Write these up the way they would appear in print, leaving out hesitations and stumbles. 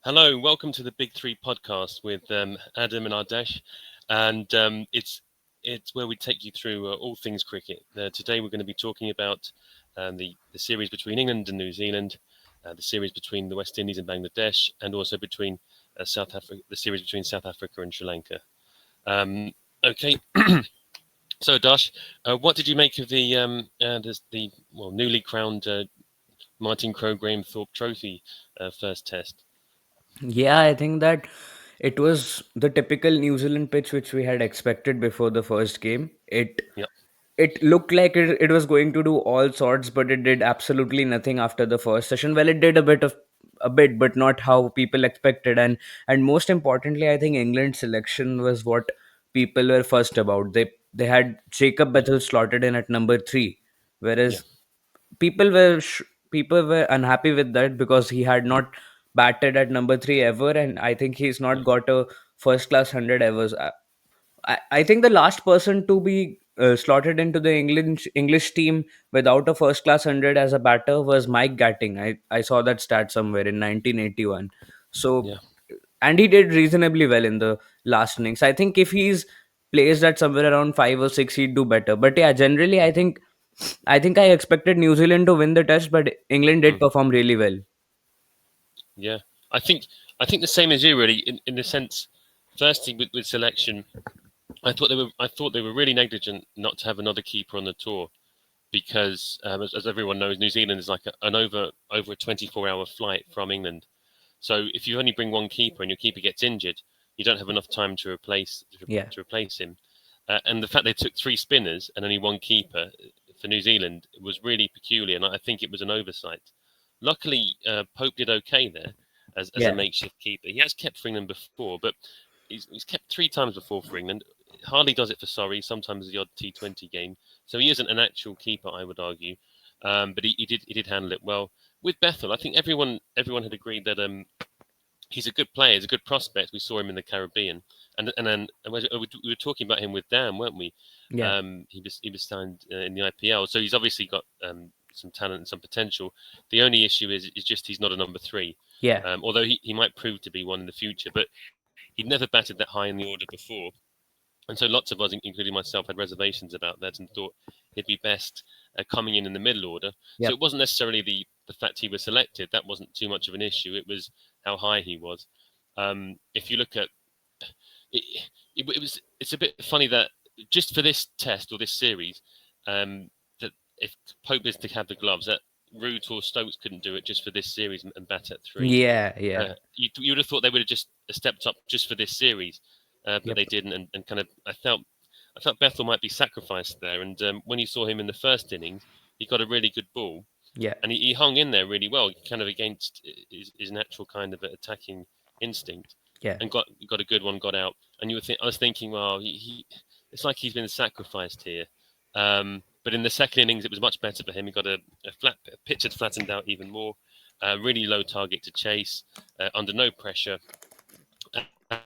Hello, welcome to the Big Three podcast with Adam and Adarsh, and it's where we take you through all things cricket. Today we're going to be talking about the series between England and New Zealand, the series between the West Indies and Bangladesh, and also between South Africa, the series between South Africa and Sri Lanka. Okay, so Adarsh, what did you make of the newly crowned Martin Crowe-Graham Thorpe Trophy first test? Yeah, I think that it was the typical New Zealand pitch which we had expected before the first game. Yep. It looked like it was going to do all sorts, but it did absolutely nothing after the first session. Well, it did a bit, but not how people expected. And most importantly, I think England's selection was what people were first about. They had Jacob Yeah. Bethel slotted in at number three, Yeah. whereas people were people were unhappy with that because he had Mm, not batted at number three ever, and I think he's yeah. not got a first class 100 ever. I think the last person to be slotted into the English team without a first class 100 as a batter was Mike Gatting. I saw that stat somewhere in 1981. So, Yeah. and he did reasonably well in the last innings. I think if he's placed at somewhere around 5 or 6, he'd do better. But yeah, generally, I think I expected New Zealand to win the test, but England did Mm, perform really well. yeah. I think I think the same as you really in the sense. Firstly, with selection, I thought they were really negligent not to have another keeper on the tour because as everyone knows, New Zealand is like an over a 24-hour flight from England. So if you only bring one keeper and your keeper gets injured, you don't have enough time to Yeah, replace him. And the fact they took three spinners and only one keeper for New Zealand was really peculiar, and I think it was an oversight. Luckily, Pope did okay there as a yeah, makeshift keeper. He has kept for England before, but he's kept three times before for England. Hardly does it for Surrey. Sometimes the odd T20 game. So he isn't an actual keeper, I would argue. But he did handle it well. With Bethel, I think everyone had agreed that he's a good player, he's a good prospect. We saw him in the Caribbean, and then we were talking about him with Dan, weren't we? yeah, He was signed in the IPL, so he's obviously got some talent and some potential. The only issue is just he's not a number three, yeah, although he might prove to be one in the future. But he'd never batted that high in the order before, and so lots of us, including myself, had reservations about that and thought he'd be best coming in the middle order. So yep, it wasn't necessarily the fact he was selected that wasn't too much of an issue. It was how high he was. If you look at it, it's a bit funny that just for this test or this series, that if Pope is to have the gloves, that Root or Stokes couldn't do it just for this series and bat at three. yeah, yeah, You would have thought they would have just stepped up just for this series, but yep, they didn't, and kind of I felt Bethel might be sacrificed there. And when you saw him in the first innings, he got a really good ball, yeah, and he hung in there really well, kind of against his natural kind of attacking instinct, yeah, and got a good one, got out. And I was thinking, well, it's like he's been sacrificed here. But in the second innings, it was much better for him. He got a pitch had flattened out even more, really low target to chase, under no pressure.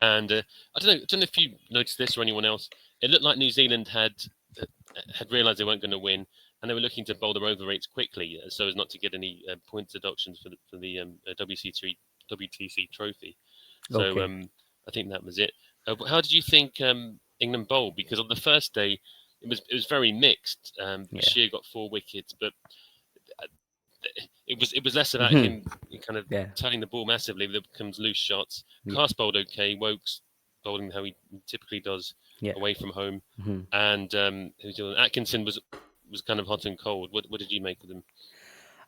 And I don't know if you noticed this or anyone else. It looked like New Zealand had realised they weren't going to win, and they were looking to bowl their over rates quickly, so as not to get any points deductions for the WTC trophy. So okay, I think that was it. How did you think England bowled? Because on the first day, it was very mixed. yeah, Bashir got 4 wickets, but uh, it was less about him mhm, kind of yeah, turning the ball massively. There becomes loose shots. yeah, Cast bowled okay. Wokes bowling how he typically does yeah. away from home, Mhm. and Atkinson was kind of hot and cold. What did you make of them?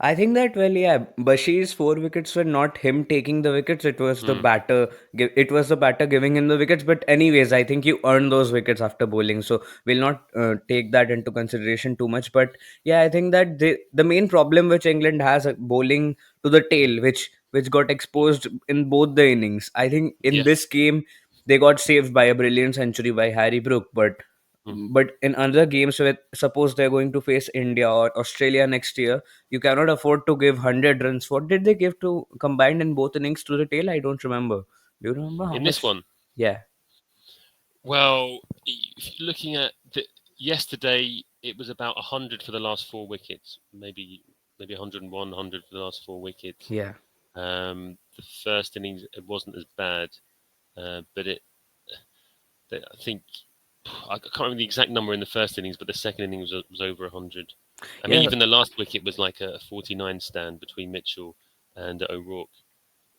I think that, well, yeah, Bashir's 4 wickets were not him taking the wickets. It was the Mm, batter. It was the batter giving him the wickets. But anyways, I think you earned those wickets after bowling. So we'll not take that into consideration too much. But yeah, I think that the main problem which England has bowling to the tail, which got exposed in both the innings. I think in yeah. this game they got saved by a brilliant century by Harry Brook, Mm. but in other games where suppose they're going to face India or Australia next year, you cannot afford to give 100 runs. What did they give to combined in both innings to the tail? I don't remember. Do you remember how In this much? one, Yeah. well, if you're looking at yesterday, it was about 100 for the last 4 wickets, maybe 101, 100 for the last 4 wickets. Yeah. The first innings it wasn't as bad, but I think I can't remember the exact number in the first innings, but the second innings was over 100. I mean, Yeah, even the last wicket was like a 49 stand between Mitchell and O'Rourke.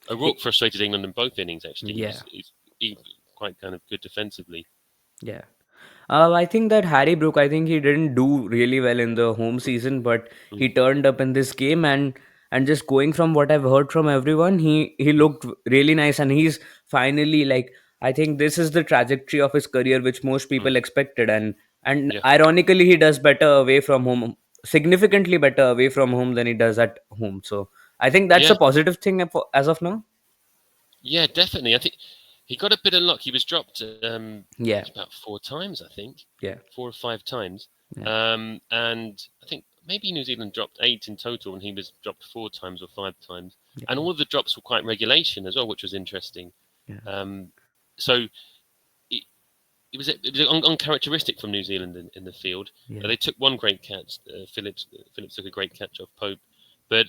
O'Rourke he, frustrated England in both innings. Actually, yeah, he quite kind of good defensively. yeah. I think that Harry Brook, I think he didn't do really well in the home season, but he Mm, turned up in this game, and just going from what I've heard from everyone, he looked really nice, and he's finally like, I think this is the trajectory of his career which most mm, people expected, and yeah, ironically he does better away from home, significantly better away from home than he does at home. So I think that's yeah, a positive thing as of now. yeah, definitely. I think he got a bit of luck. He was dropped Yeah, about four times, I think, yeah, 4 or 5 times, yeah, and I think maybe New Zealand dropped 8 in total, and he was dropped 4 times or 5 times, and yeah, all of the drops were quite regulation as well, which was interesting. yeah, Um, so it, it was uncharacteristic from New Zealand in the field. yeah, They took one great catch. Phillips took a great catch off Pope, but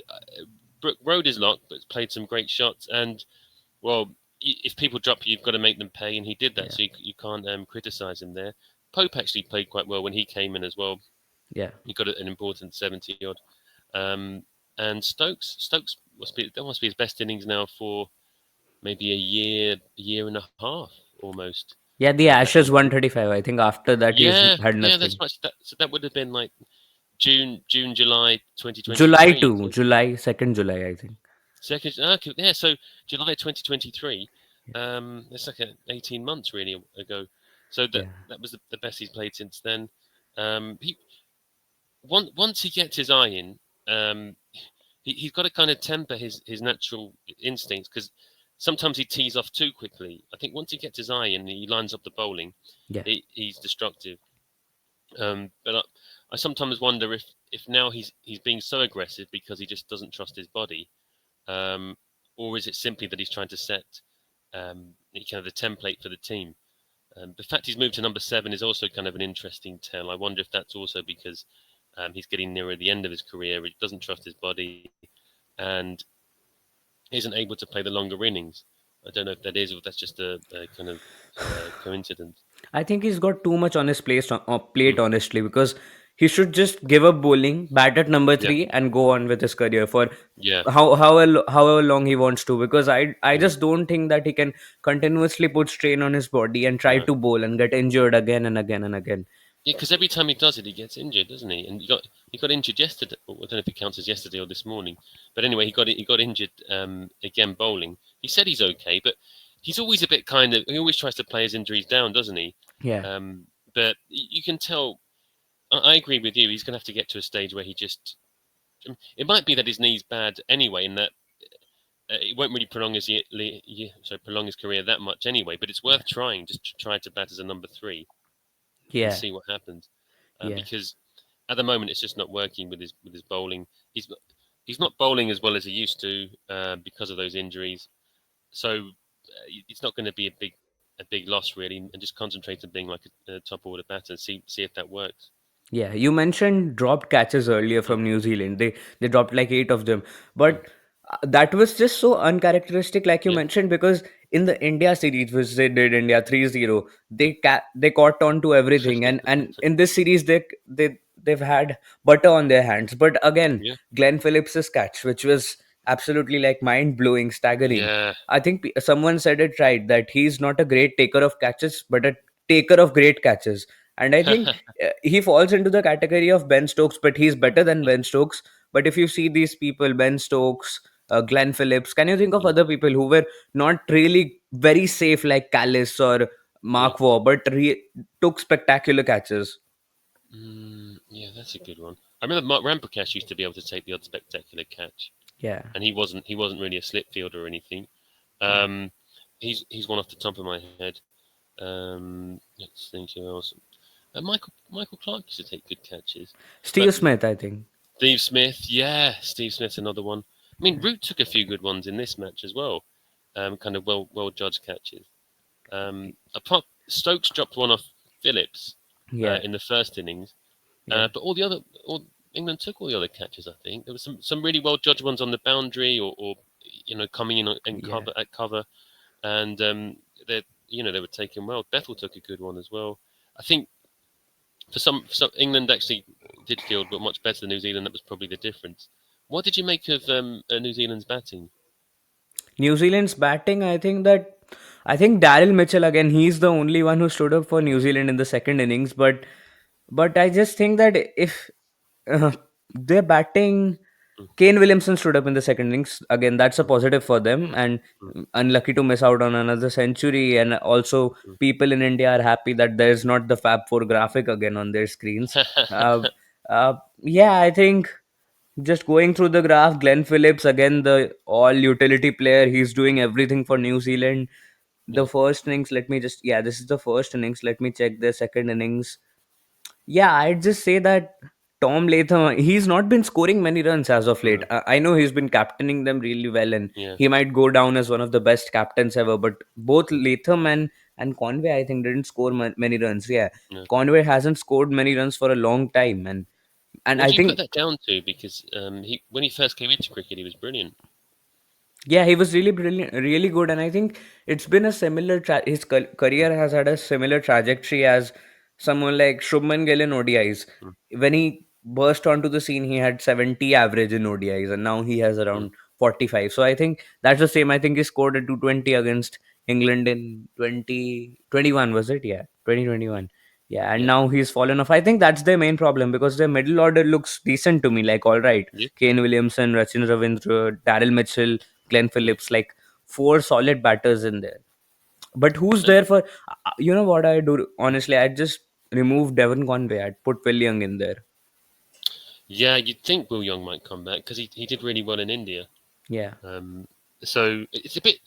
Brooke rode his luck, but played some great shots. And well, if people drop you, you've got to make them pay, and he did that. yeah, So you can't criticise him there. Pope actually played quite well when he came in as well. yeah. He got an important 70 odd. Um, and Stokes must be his best innings now for maybe a year and a half almost. Yeah, the That he Ashes 135. I think after that he's Yeah, had yeah, that's nothing. much. So that would have been like July July 2023. 2, So July 2nd July, I think. second, okay, yeah. So July 2023. Yeah, It's like 18 months really ago. So yeah, that was the best he's played since then. He once he gets his eye in, um, he's got to kind of temper his natural instincts because sometimes he tees off too quickly. I think once he gets his eye in, and he lines up the bowling. yeah, He's destructive. But I sometimes wonder if now he's being so aggressive because he just doesn't trust his body, um, or is it simply that he's trying to set kind of the template for the team? The fact he's moved to number 7 is also kind of an interesting tell. I wonder if that's also because he's getting nearer the end of his career. He doesn't trust his body and isn't able to play the longer innings. I don't know if that is or if that's just a kind of coincidence. I think he's got too much on his plate, Mm, honestly, because he should just give up bowling, bat at number yeah, 3, and go on with his career for yeah, however long he wants to. Because I mm, just don't think that he can continuously put strain on his body and try no. to bowl and get injured again and again and again. Yeah, because every time he does it, he gets injured, doesn't he? And he got injured yesterday. Well, I don't know if it counts as yesterday or this morning, but anyway, he got injured again bowling. He said he's okay, but he's always a bit kind of. He always tries to play his injuries down, doesn't he? Yeah, But you can tell. I agree with you. He's going to have to get to a stage where he just. It might be that his knee's bad anyway, and that it won't really prolong his career that much anyway. But it's yeah, worth trying. Just try to bat as a number 3 and yeah, see what happens, yeah. because at the moment it's just not working with his bowling. He's not bowling as well as he used to because of those injuries. So it's not going to be a big loss really, and just concentrate on being like a top order batter and see if that works. Yeah, you mentioned dropped catches earlier Mm, from New Zealand. They dropped like 8 of them, mm, but that was just so uncharacteristic, like you yeah, mentioned, because in the India series, which they did India 3-0, they caught on to everything, and in this series they've had butter on their hands. But again, yeah, Glenn Phillips's catch, which was absolutely like mind blowing, staggering. yeah, I think someone said it right that he's not a great taker of catches, but a taker of great catches. And I think he falls into the category of Ben Stokes, but he's better than Ben Stokes. But if you see these people, Ben Stokes, Glenn Phillips, can you think of mm, other people who were not really very safe like Callis or yeah. Mark Waugh, but took spectacular catches? Yeah, that's a good one. I remember Mark Ramprakash used to be able to take the odd spectacular catch, Yeah, and he wasn't really a slip fielder or anything. yeah, Um, he's one off the top of my head. Let's think who else. Michael Clark used to take good catches, but Steve Smith, I think. Steve Smith, yeah, Steve Smith's another one. I mean, Yeah, Root took a few good ones in this match as well. Kind of well judged catches. Apart Stokes dropped one off Phillips yeah, in the first innings, yeah, but all England took all the other catches. I think there was some really well judged ones on the boundary, or coming in and Yeah. cover, and they they were taken well. Bethel took a good one as well. I think for some England actually did field, but much better than New Zealand. That was probably the difference. What did you make of New Zealand's batting? New Zealand's batting, I think Daryl Mitchell again. He's the only one who stood up for New Zealand in the second innings. But I just think that if uh, their batting, Mm, Kane Williamson stood up in the second innings again. That's a mm, positive for them, mm, and mm, unlucky to miss out on another century. And also, mm. people in India are happy that there's not the Fab Four graphic again on their screens. Uh, yeah, I think just going through the graph, Glenn Phillips again, the all utility player. He's doing everything for New Zealand. The Yeah. first innings, yeah, this is the first innings. Let me check the second innings. Yeah, I'd just say that Tom Latham, he's not been scoring many runs as of late. Mm, I know he's been captaining them really well, and yeah. he might go down as one of the best captains ever. But both Latham and Conway, I think, didn't score many runs. Yeah, No. Conway hasn't scored many runs for a long time, and What I do you put think that down to? Because he when he first came into cricket, he was brilliant. yeah, he was really brilliant, really good, and I think it's been a similar. His career has had a similar trajectory as someone like Shubman Gill in ODIs. Mm, When he burst onto the scene, he had 70 average in ODIs, and now he has mm, around 45. So I think that's the same. I think he scored a 220 against England in 2021. Was it? Yeah, yeah. 2021. Yeah, and Yeah. now he's fallen off. I think that's their main problem because their middle order looks decent to me. Like, all right, Yeah. Kane Williamson, Rachin Ravindra, Daryl Mitchell, Glenn Yeah. Phillips, like four solid batters in there. But who's And there for? You know what I do? Honestly, I'd just remove Devon Conway. I'd put Will Young in there. yeah, you'd think Will Young might come back because he did really well in India. Yeah, Um, so it's a bit.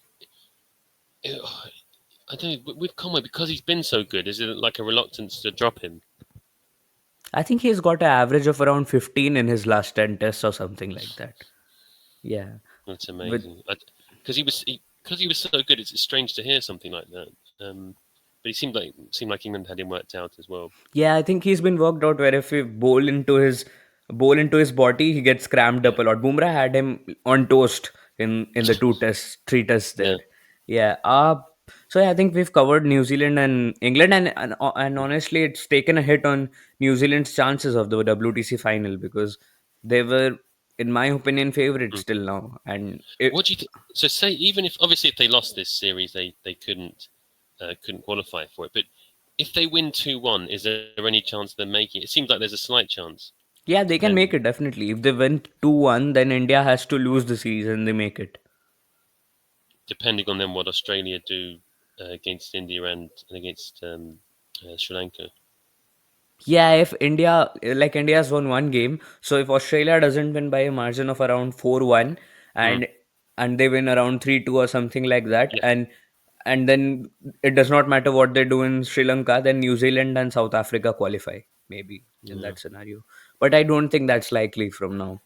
I don't know, with Conway because he's been so good. Is it like a reluctance to drop him? I think he's got an average of around 15 in his last 10 tests or something like that. Yeah, That's with amazing. Because he was so good. It's strange to hear something like that. But he seemed like England had him worked out as well. Yeah, I think he's been worked out where if we bowl into his body, he gets cramped Yeah, up a lot. Bumrah had him on toast in the three tests yeah, there. Yeah. So yeah, I think we've covered New Zealand and England, and mm, honestly, it's taken a hit on New Zealand's chances of the WTC final because they were, in my opinion, favorites mm. till now. And What do you think? So say even if obviously if they lost this series, they couldn't qualify for it. But if they win 2-1, is there any chance of them making it? It seems like there's a slight chance, yeah, they can make depending it definitely. If they win 2-1, then India has to lose the series and they make it. depending on them what Australia do against India and against Sri Lanka. Yeah, if India, like India's won one game, so if Australia doesn't win by a margin of around 4-1 Mm, and they win around 3-2 or something like that, yeah, and then it does not matter what they do in Sri Lanka, then New Zealand and South Africa qualify maybe in yeah, that scenario. But I don't think that's likely from now.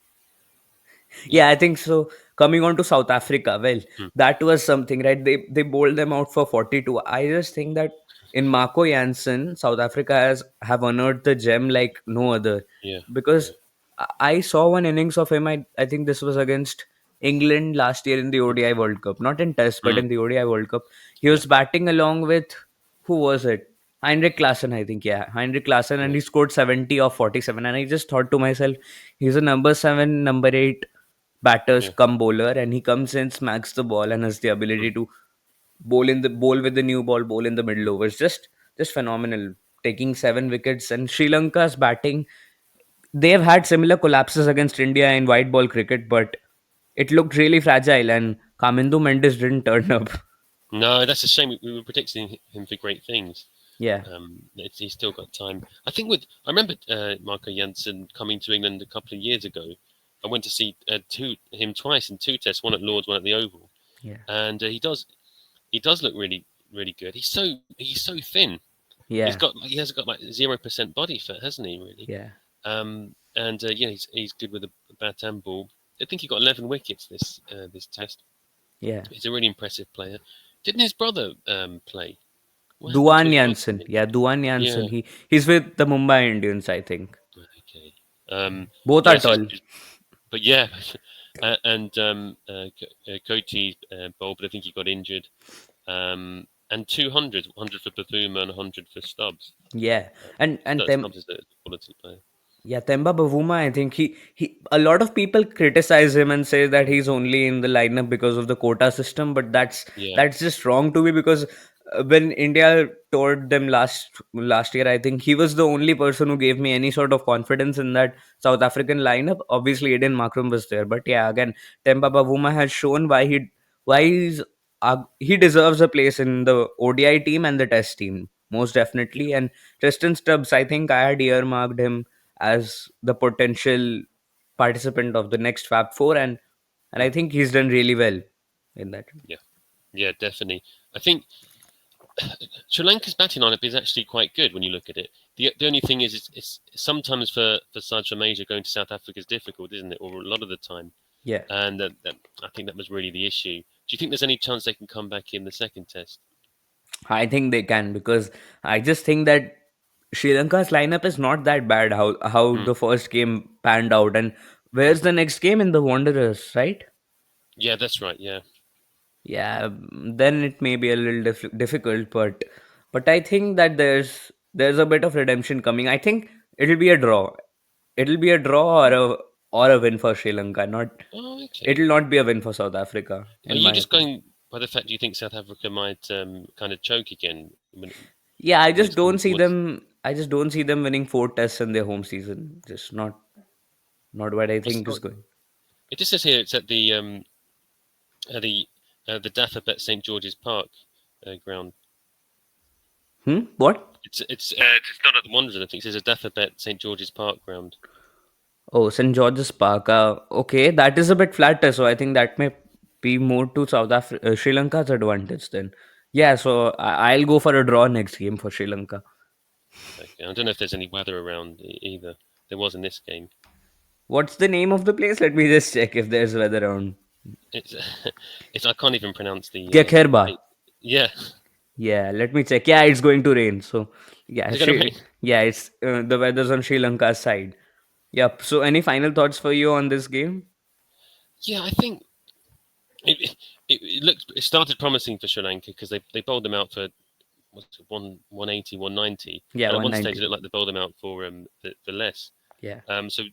yeah. Yeah, I think so. Coming on to South Africa, well, Mm, that was something, right? They bowled them out for 42. I just think that in Marco Jansen, South Africa has have unearthed the gem like no other. yeah, Because yeah. I saw one innings of him. I think this was against England last year in the Mm, ODI World Cup, not in Test, but mm, in the ODI World Cup. He yeah, was batting along with who was it? Heinrich Klaassen, I think. Yeah, Heinrich Klaassen, and yeah, he scored 70 or 47. And I just thought to myself, he's a number seven, number eight batters yeah. come bowler, and he comes in, smacks the ball, and has the Mm. ability to bowl with the new ball, bowl in the middle overs. Just phenomenal. Taking 7 wickets, and Sri Lanka's batting, they've had similar collapses against India in white ball cricket, but it looked really fragile, and Kamindu Mendes didn't turn up. No, that's a shame. We were predicting him for great things. Yeah, He's still got time. I remember Marco Jansen coming to England a couple of years ago. I went to see him twice in two tests, one at Lords, one at the Oval, yeah, and he does look really really good. He's so thin. yeah, He has got like 0% body fat, hasn't he? Really. yeah, And yeah, he's good with a bat and ball. I think he got 11 wickets this test. yeah. He's a really impressive player. Didn't his brother play? What happened to Duan his brother? Janssen, yeah, Duan Yeah. Janssen. He's with the Mumbai Indians, I think. Okay. Both are Yeah. So, tall. but yeah, and Coty bowled, but I think he got injured. And 200, 100 for Bavuma and 100 for Stubbs. Yeah, and Stubbs is a quality player. yeah, Temba Bavuma, I think he a lot of people criticize him and say that he's only in the lineup because of the quota system, but Yeah, that's just wrong to me because when India toured them last year, I think he was the only person who gave me any sort of confidence in that South African lineup. Obviously, Eden Markram was there, but yeah, again, Temba Bavuma has shown why he deserves a place in the ODI team and the Test team most yeah, definitely. And Tristan Stubbs, I think I had earmarked him as the potential participant of the next Fab Four, and I mm, think he's done really well in that. yeah, yeah, definitely. I think Sri Lanka's batting lineup is actually quite good when you look at it. The only thing is, it's sometimes for sides from Asia going to South Africa is difficult, isn't it? Or a lot of the time, Yeah, and I think that was really the issue. Do you think there's any chance they can come back in the second test? I think they can because I just think that Sri Lanka's lineup is not that bad. How Mm. the first game panned out, and where's the next game in the Wanderers, right? Yeah, that's right. Yeah, Yeah, then it may be a little difficult, but I think that there's a bit of redemption coming. I think it'll be a draw. It'll be a draw or a win for Sri Lanka. Not oh, okay. It'll not be a win for South Africa, Are in you my just opinion. going by the fact you think South Africa might kind of choke again Yeah, when it's coming towards? I just don't see them winning 4 tests in their home season. Just not what I What's think is going. it just says here it's at the the Dafabet St George's Park ground. What? It's not at the Wanderers. I think it says a Dafabet St George's Park ground. Oh, St. George's Park. Okay, that is a bit flatter, so I think that may be more to Sri Lanka's advantage then. Yeah, so I'll go for a draw next game for Sri Lanka. Okay, I don't know if there's any weather around either. There was in this game. What's the name of the place? Let me just check if there's weather around. It's it's I can't even pronounce the Gekherba. place. Yeah, Yeah, let me check. Yeah, it's going to rain. So yeah, they're gonna rain. yeah, it's the weather's on Sri Lanka's side. Yep. So any final thoughts for you on this game? Yeah, I think it started promising for Sri Lanka because they bowled them out for what's it, 180, 190, Yeah, and at one stage it 190. looked like they bowled them out for less. Yeah. So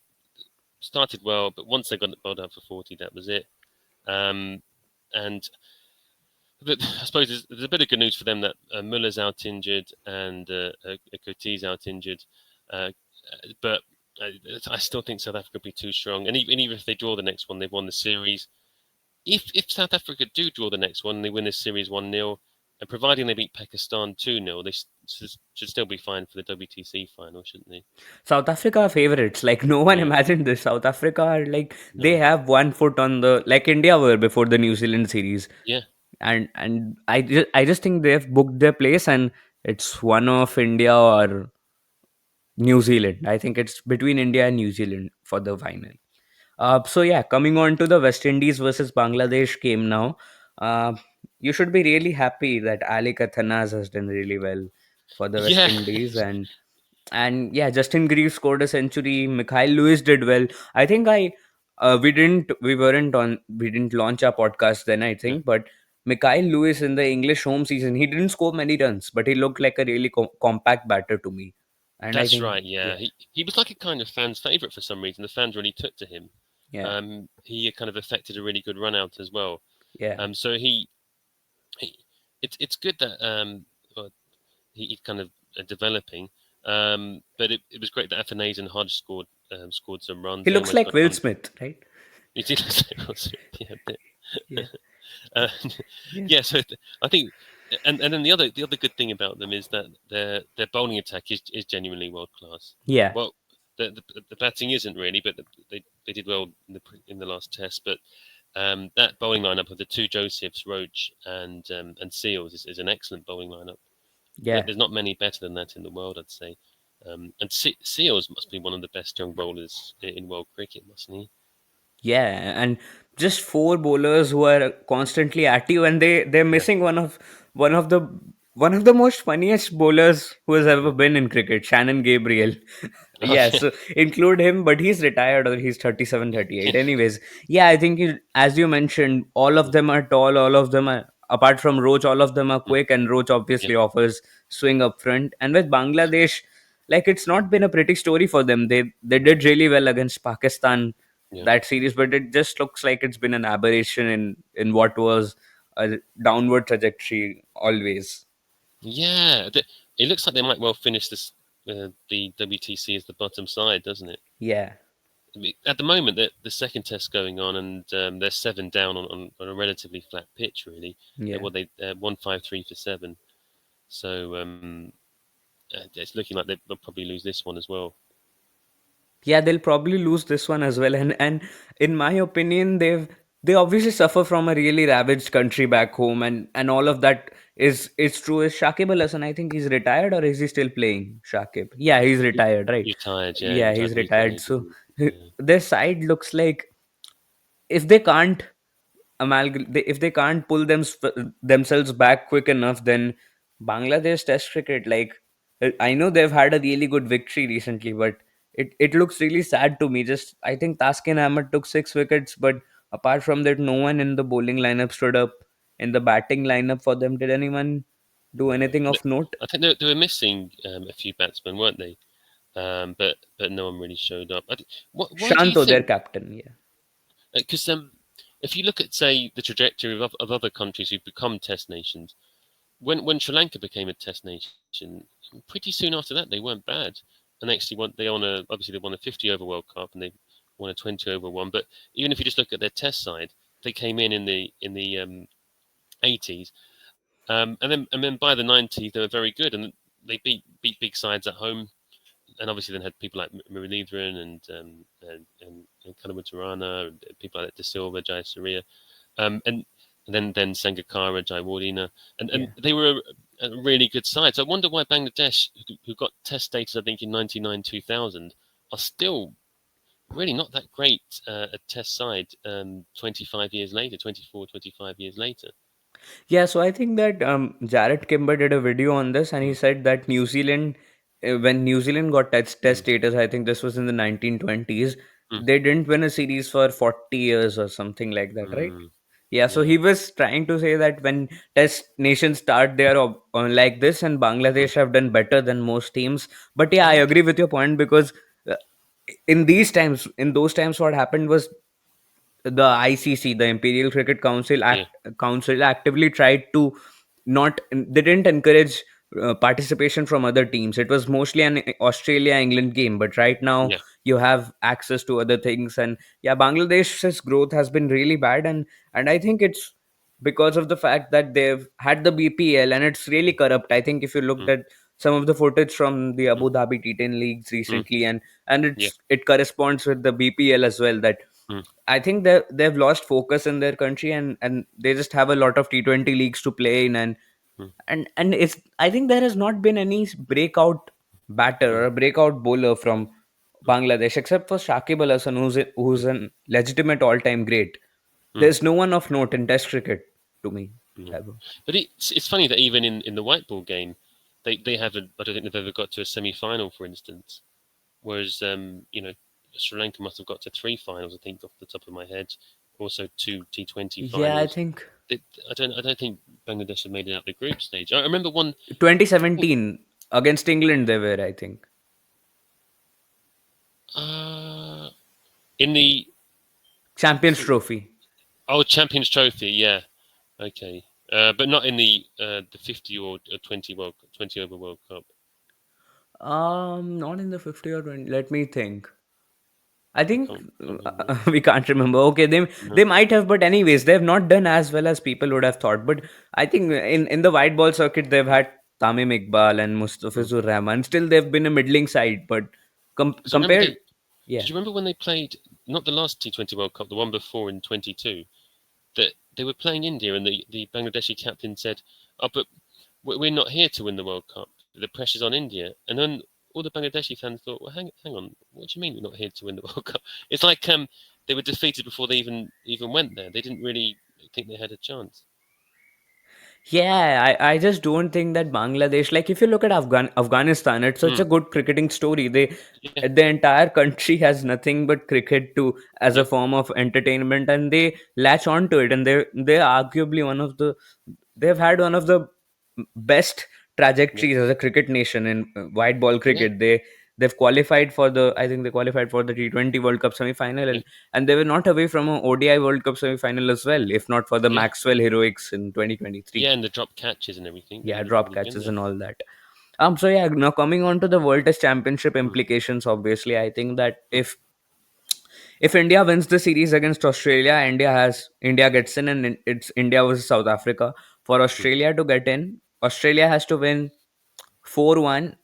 started well, but once they got bowled out for 40, that was it. Um, and but I suppose there's a bit of good news for them that Muller's out injured and Coti's out injured, uh, but I still think South Africa will be too strong. And even if they draw the next one, they've won the series. If South Africa do draw the next one, and they win this series 1-0, and providing they beat Pakistan 2-0, they should still be fine for the WTC final, shouldn't they? South Africa are favorites. Like no one Yeah, imagined this. South Africa are like they no, have one foot on the like India were before the New Zealand series, yeah, and I just think they've booked their place, and it's one of India or New Zealand. I think it's between India and New Zealand for the final. So yeah, coming on to the West Indies versus Bangladesh game now. Uh, you should be really happy that Ali Kathanas has done really well for the West yeah, Indies, and yeah, Justin Greaves scored a century. Mikhail Lewis did well. I think we didn't launch our podcast then, I yeah. think, but Mikhail Lewis in the English home season, he didn't score many runs, but he looked like a really compact batter to me, and I That's think right. Yeah, yeah, he was like a kind of fan's favorite for some reason. The fans really took to him. yeah, He kind of affected a really good run out as well. yeah, So he it's good that he's kind of developing. But it was great that Afanase and Hodge scored some runs. he They looks almost like got Will 100. Smith, right? It did look like yeah, a bit. Yeah, Uh, yeah, yeah, so I think, and then the other good thing about them is that their bowling attack is genuinely world class. yeah. Well, the batting isn't really, but they did well in the last test. But that bowling lineup of the two Josephs, Roach, and Seals is an excellent bowling lineup. Yeah, There's not many better than that in the world, I'd say. And Seals must be one of the best young bowlers in world cricket, mustn't he? yeah, and just four bowlers who are constantly at you, and they're Yeah, missing one of the one of the most funniest bowlers who has ever been in cricket, Shannon Gabriel. Oh Yeah, yeah, so include him, but he's retired or he's 37, 38. yeah, Anyways, yeah, I think as you mentioned, all of mm, them are tall, all of them are, apart from Roach, all of them are mm, quick, and Roach yeah, obviously offers swing up front. And with Bangladesh, like it's not been a pretty story for them. They did really well against Pakistan yeah, that series, but it just looks like it's been an aberration in what was a downward trajectory always. yeah. It looks like they might well finish this the WTC as the bottom side, doesn't it? Yeah, At the moment, the second test going on, and they're 7 down on a relatively flat pitch. Really, yeah. what they 153 for 7. So it's looking like they'll probably lose this one as well. Yeah, they'll probably lose this one as well. And in my opinion, they obviously suffer from a really ravaged country back home, and all of that is true. Is Shakib Al Hasan? I think he's retired, or is he still playing? Shakib? Yeah, he's retired, right? He retired, yeah. He Yeah, retired he's for his retired. age, So isn't he? Yeah. their side looks like if they can't if they can't pull themselves back quick enough, then Bangladesh Test cricket, like I know they've had a really good victory recently, but it looks really sad to me. Just I think Taskin Ahmed took 6 wickets, but apart from that, no one in the bowling lineup stood up. In the batting lineup for them, did anyone do No, anything of note? I think they were missing a few batsmen, weren't they? But no one really showed up. Why do you Shanto, their think? captain, yeah, Because if you look at, say, the trajectory of other countries who've become Test nations, when Sri Lanka became a Test nation, pretty soon after that they weren't bad, and they actually obviously they won a 50 over World Cup and they won a 20 over one. But even if you just look at their Test side, they came in the 80s, and then by the 90s they were very good, and they beat big sides at home, and obviously then had people like Muruleedran and Kanamutarana, and people like De Silva, Jaya Surya, and then Sangakkara, Jayawardena, and yeah. they were a really good side. So I wonder why Bangladesh, who got Test status I think in '99, 2000, are still really not that great a Test side 25 years later, 24, 25 years later. Yeah, so I think that Jarrett Kimber did a video on this, and he Mm, said that New Zealand, when New Zealand got test mm, status, I think this was in the 1920s, mm, they didn't win a series for 40 years or something like that, right? mm, Yeah, so yeah. he was trying to say that when test nations start, they are like this, and Mm. Bangladesh have done better than most teams. But yeah, I Oh, agree with your point because uh, in those times, what happened was the ICC, the Imperial Cricket yeah, Council, actively tried to not. They didn't encourage participation from other teams. It was mostly an Australia England game, but right now yeah. you have access to other things, and yeah, Bangladesh's growth has been really bad, and I think it's because of the fact that they've had the BPL and it's really Mm, corrupt. I think if you looked mm, at some of the footage from the mm, Abu Dhabi T10 leagues mm, recently, and yeah. it corresponds with the BPL as well, that Mm, I think they've lost focus in their country, and they just have a lot of T20 leagues to play in, mm, and it's I think there has not been any breakout batter mm, or a breakout bowler from mm, Bangladesh except for Shakib Al Hasan, who's mm, an legitimate all-time great. mm, There's no one of note in Test cricket to me yeah. ever. But it's funny that even in the white ball game, they haven't. I don't think they've ever got to a semi-final, for instance. Whereas Sri Lanka must have got to 3 finals. I think off the top of my head, also 2 T20 Yeah, I finals. think They, I don't think Bangladesh have made it out the group stage. I remember one. I think 2017 against England they were, I think, uh, in the Champions Trophy. Champions Trophy. Yeah, okay. But not in the 50 or 20 over World Cup. Not in the 50 or 20. Let me think. I think Can't remember. we can't remember. Okay, they No. might have, but anyways, they've not done as well as people would have thought. But I think in the white ball circuit, they've had Tamim Iqbal and Mm. Mustafizur Rahman. Still, they've been a middling side, but Because remember compared, they. yeah, Did you remember when they played not the last T20 World Cup, the one before in 22, that they were playing India and the Bangladeshi captain said, "Oh, but we're not here to win the World Cup. The pressure's on India." And then all the Bangladeshi fans thought, "Well, hang on, what do you mean we're not here to win the World Cup?" It's like they were defeated before they even went there. They didn't really think they had a chance. Yeah, I just don't think that Bangladesh, like if you look at Afghanistan, it's such Mm, a good cricketing story. yeah, The entire country has nothing but cricket to as yeah, a form of entertainment, and they latch on to it, and they're arguably one of the they've had one of the best yeah, trajectories as a cricket nation in white ball yeah, cricket. They've qualified for the I think they qualified for the T20 World Cup semi final, yeah, and they were not away from a ODI World Cup semi final as well, if not for the yeah, Maxwell heroics in 2023. yeah, and the drop catches and everything, they Yeah, would have drop probably been catches there. and all that. So yeah, now coming on to the World Test Championship Mm, implications, obviously, I think that mm, if India wins the series against Australia, India gets in, and it's India versus South Africa. For mm, Australia to get in, Australia has to win 4-1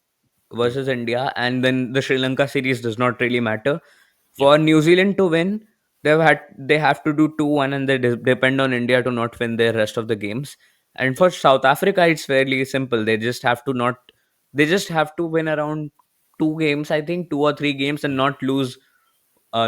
mm, versus India, and then the Sri Lanka series does not really matter. yeah, For New Zealand to win, they have to do 2-1, and they depend on India to not win their rest of the games. And yeah, for South Africa, it's fairly simple. They just have to win around two games, I think, two or three games, and mm.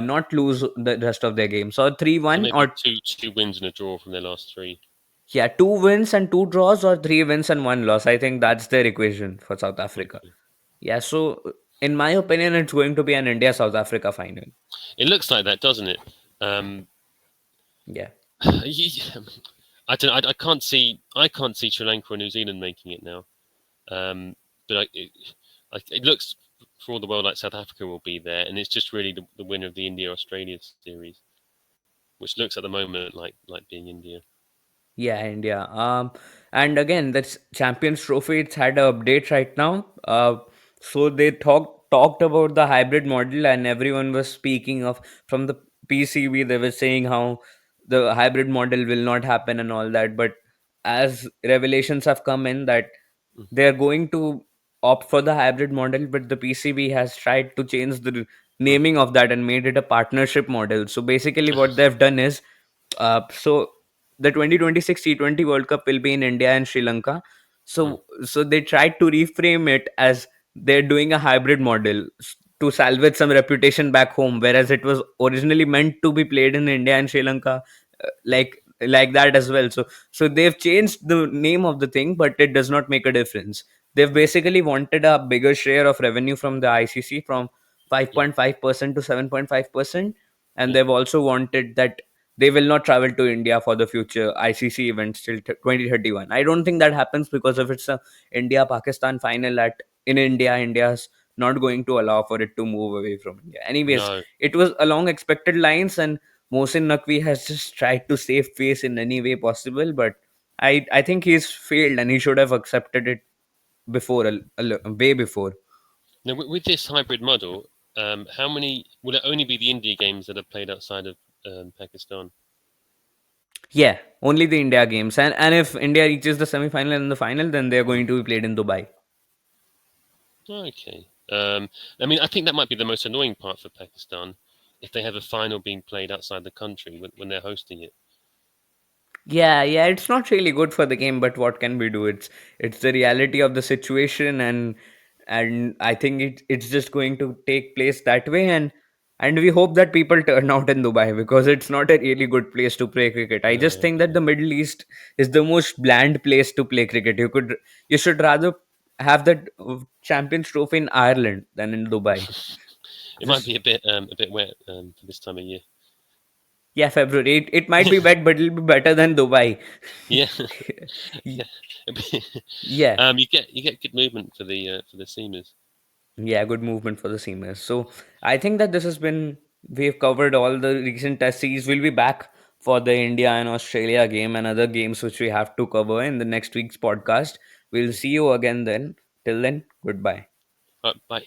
not lose the rest of their games. So So 3-1 maybe or two wins and a draw from their last three. yeah, two wins and two draws, or three wins and one loss. I think that's their equation for South Africa. Okay. Yeah, so in my opinion, it's going to be an India South Africa final. It looks like that, doesn't it? Um, Yeah. I don't. I can't see Sri Lanka or New Zealand making it now. But it looks for all the world like South Africa will be there, and it's just really the winner of the India Australia series, which looks at the moment like being India. Yeah, India. And again, that's Champions Trophy. It's had an update right now. So they talked about the hybrid model, and everyone was speaking of from the PCB. They were saying how the hybrid model will not happen and all that. But as revelations have come in that Mm, they're going to opt for the hybrid model, but the PCB has tried to change the mm, naming of that and made it a partnership model. So basically, what they've done is so the 2026 T20 World Cup will be in India and Sri Lanka. mm, So they tried to reframe it as they're doing a hybrid model to salvage some reputation back home, whereas it was originally meant to be played in India and Sri Lanka, like that as well. So they've changed the name of the thing, but it does not make a difference. They've basically wanted a bigger share of revenue from the ICC from yeah, 5.5% to 7.5%, and yeah. they've also wanted that they will not travel to India for the future ICC events till 2031. I don't think that happens because if it's a India Pakistan final at in India, India's not going to allow for it to move away from India. Anyways, No, it was along expected lines, and Mohsin Naqvi has just tried to save face in any way possible. But I think he's failed, and he should have accepted it before, way before. now with this hybrid model, how many will it only be the India games that are played outside of Pakistan? Yeah, only the India games, and if India reaches the semi final and the final, then they're Mm, going to be played in Dubai. okay. I mean, I think that might be the most annoying part for Pakistan if they have a final being played outside the country when they're hosting it. Yeah, yeah, it's not really good for the game, but what can we do? It's the reality of the situation, and I think it's just going to take place that way, and we hope that people turn out in Dubai because it's not a really good place to play cricket. I just No, think that the Middle East is the most bland place to play cricket. You should rather have the Champions Trophy in Ireland than in Dubai. it might Just be a bit wet for this time of year. yeah, February. It might be bad, but it'll be better than Dubai. Yeah, Y- yeah. yeah. You get good movement for the seamers. Yeah, good movement for the seamers. So I think that this has been we've covered all the recent test series. We'll be back for the India and Australia game and other games which we have to cover in the next week's podcast. We'll see you again then. Till then, goodbye. Bye.